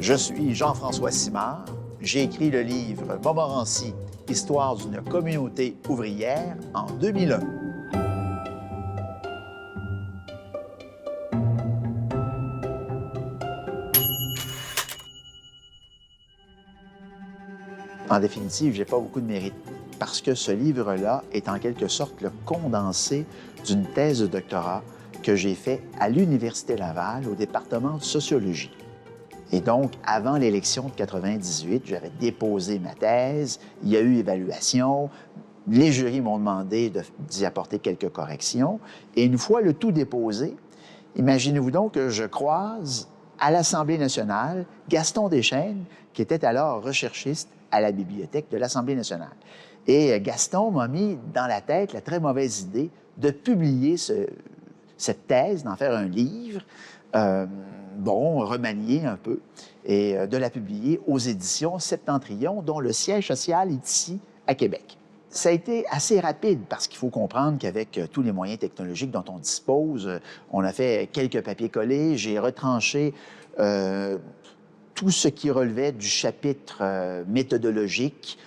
Je suis Jean-François Simard. J'ai écrit le livre Montmorency, Histoire d'une communauté ouvrière en 2001. En définitive, j'ai pas beaucoup de mérite parce que ce livre-là est en quelque sorte le condensé d'une thèse de doctorat que j'ai fait à l'Université Laval au département de sociologie. Et donc, avant l'élection de 98, j'avais déposé ma thèse, il y a eu évaluation, les jurys m'ont demandé d'y apporter quelques corrections, et une fois le tout déposé, imaginez-vous donc que je croise à l'Assemblée nationale Gaston Deschênes, qui était alors recherchiste à la bibliothèque de l'Assemblée nationale. Et Gaston m'a mis dans la tête la très mauvaise idée de publier cette thèse, d'en faire un livre, remanié un peu, et de la publier aux éditions Septentrion, dont le siège social est ici, à Québec. Ça a été assez rapide parce qu'il faut comprendre qu'avec tous les moyens technologiques dont on dispose, on a fait quelques papiers collés, j'ai retranché tout ce qui relevait du chapitre méthodologique.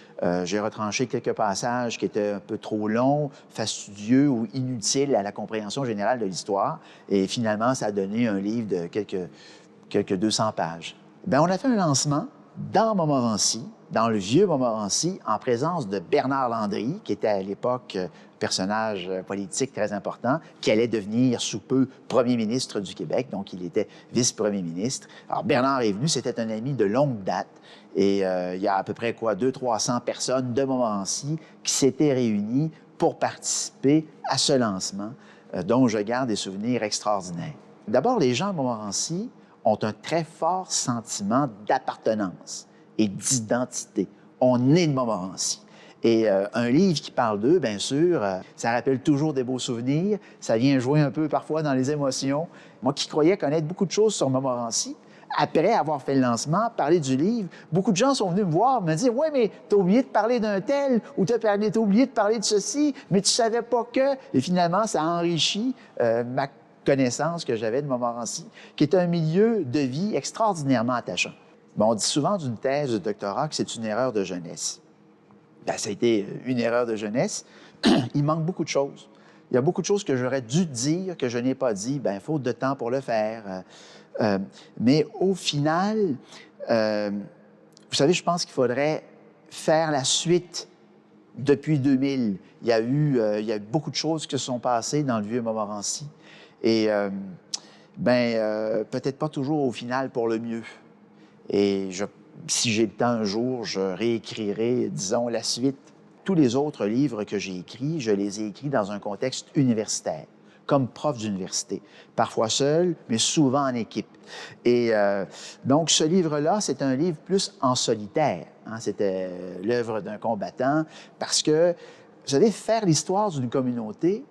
J'ai retranché quelques passages qui étaient un peu trop longs, fastidieux ou inutiles à la compréhension générale de l'histoire. Et finalement, ça a donné un livre de quelques 200 pages. Bien, on a fait un lancement dans Montmorency, dans le vieux Montmorency, en présence de Bernard Landry, qui était à l'époque personnage politique très important, qui allait devenir sous peu premier ministre du Québec, donc il était vice-premier ministre. Alors Bernard est venu, c'était un ami de longue date, et il y a à peu près 200-300 personnes de Montmorency qui s'étaient réunies pour participer à ce lancement, dont je garde des souvenirs extraordinaires. D'abord, les gens de Montmorency ont un très fort sentiment d'appartenance et d'identité. On est de Montmorency. Et un livre qui parle d'eux, bien sûr, ça rappelle toujours des beaux souvenirs, ça vient jouer un peu parfois dans les émotions. Moi qui croyais connaître beaucoup de choses sur Montmorency, après avoir fait le lancement, parler du livre, beaucoup de gens sont venus me voir, me dire « Ouais, mais t'as oublié de parler d'un tel, ou t'as oublié de parler de ceci, mais tu savais pas que... » Et finalement, ça enrichit ma connaissance que j'avais de Montmorency, qui est un milieu de vie extraordinairement attachant. Bon, on dit souvent d'une thèse de doctorat que c'est une erreur de jeunesse. Bien, ça a été une erreur de jeunesse. Il manque beaucoup de choses. Il y a beaucoup de choses que j'aurais dû dire, que je n'ai pas dit, bien, faute de temps pour le faire. Mais au final, vous savez, je pense qu'il faudrait faire la suite depuis 2000. Il y a eu beaucoup de choses qui se sont passées dans le vieux Montmorency. Et peut-être pas toujours au final pour le mieux. Et si j'ai le temps un jour, je réécrirai, disons, la suite. Tous les autres livres que j'ai écrits, je les ai écrits dans un contexte universitaire, comme prof d'université. Parfois seul, mais souvent en équipe. Et donc, ce livre-là, c'est un livre plus en solitaire. Hein? C'était l'œuvre d'un combattant, parce que, vous savez, faire l'histoire d'une communauté,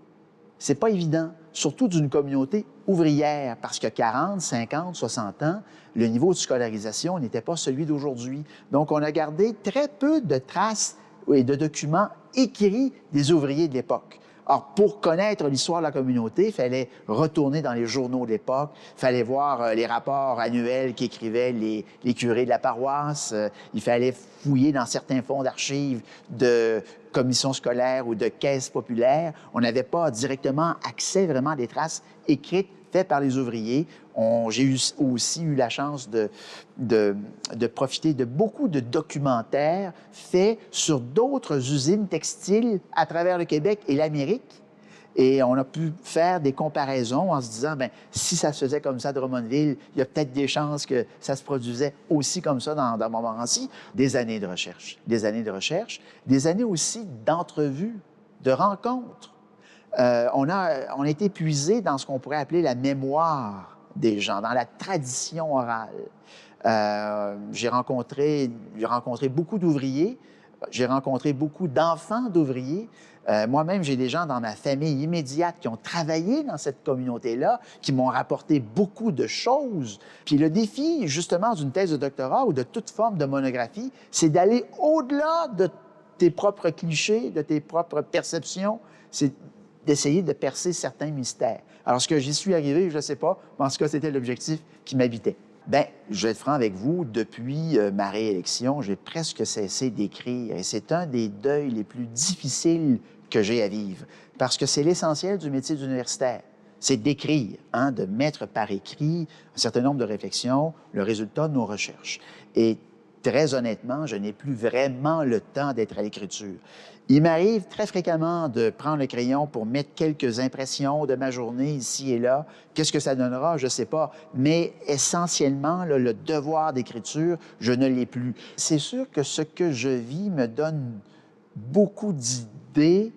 c'est pas évident, surtout d'une communauté ouvrière, parce que 40, 50, 60 ans, le niveau de scolarisation n'était pas celui d'aujourd'hui. Donc, on a gardé très peu de traces et de documents écrits des ouvriers de l'époque. Or, pour connaître l'histoire de la communauté, il fallait retourner dans les journaux de l'époque, il fallait voir les rapports annuels qu'écrivaient les curés de la paroisse, il fallait fouiller dans certains fonds d'archives de commissions scolaires ou de caisses populaires. On n'avait pas directement accès vraiment à des traces écrites faites par les ouvriers. J'ai aussi eu la chance de profiter de beaucoup de documentaires faits sur d'autres usines textiles à travers le Québec et l'Amérique. Et on a pu faire des comparaisons en se disant, bien, si ça se faisait comme ça à Drummondville, il y a peut-être des chances que ça se produisait aussi comme ça dans Montmorency. Des années de recherche, des années de recherche, des années aussi d'entrevues, de rencontres. On a été puisé dans ce qu'on pourrait appeler la mémoire des gens, dans la tradition orale. J'ai rencontré beaucoup d'ouvriers, j'ai rencontré beaucoup d'enfants d'ouvriers. Moi-même, j'ai des gens dans ma famille immédiate qui ont travaillé dans cette communauté-là, qui m'ont rapporté beaucoup de choses. Puis le défi, justement, d'une thèse de doctorat ou de toute forme de monographie, c'est d'aller au-delà de tes propres clichés, de tes propres perceptions. C'est d'essayer de percer certains mystères. Alors, est-ce que j'y suis arrivé? Je ne sais pas, mais en tout cas, c'était l'objectif qui m'habitait. Bien, je vais être franc avec vous, depuis ma réélection, j'ai presque cessé d'écrire et c'est un des deuils les plus difficiles que j'ai à vivre parce que c'est l'essentiel du métier d'universitaire. C'est d'écrire, hein, de mettre par écrit un certain nombre de réflexions, le résultat de nos recherches. Et très honnêtement, je n'ai plus vraiment le temps d'être à l'écriture. Il m'arrive très fréquemment de prendre le crayon pour mettre quelques impressions de ma journée ici et là. Qu'est-ce que ça donnera? Je ne sais pas. Mais essentiellement, là, le devoir d'écriture, je ne l'ai plus. C'est sûr que ce que je vis me donne beaucoup d'idées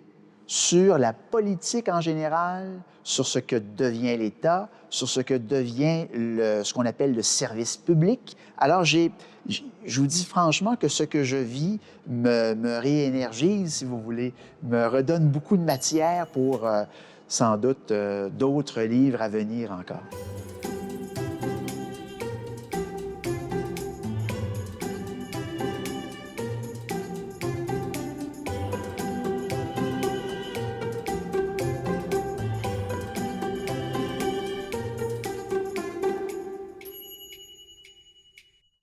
sur la politique en général, sur ce que devient l'État, sur ce que devient ce qu'on appelle le service public. Alors, je vous dis franchement que ce que je vis me réénergise, si vous voulez, me redonne beaucoup de matière pour sans doute d'autres livres à venir encore.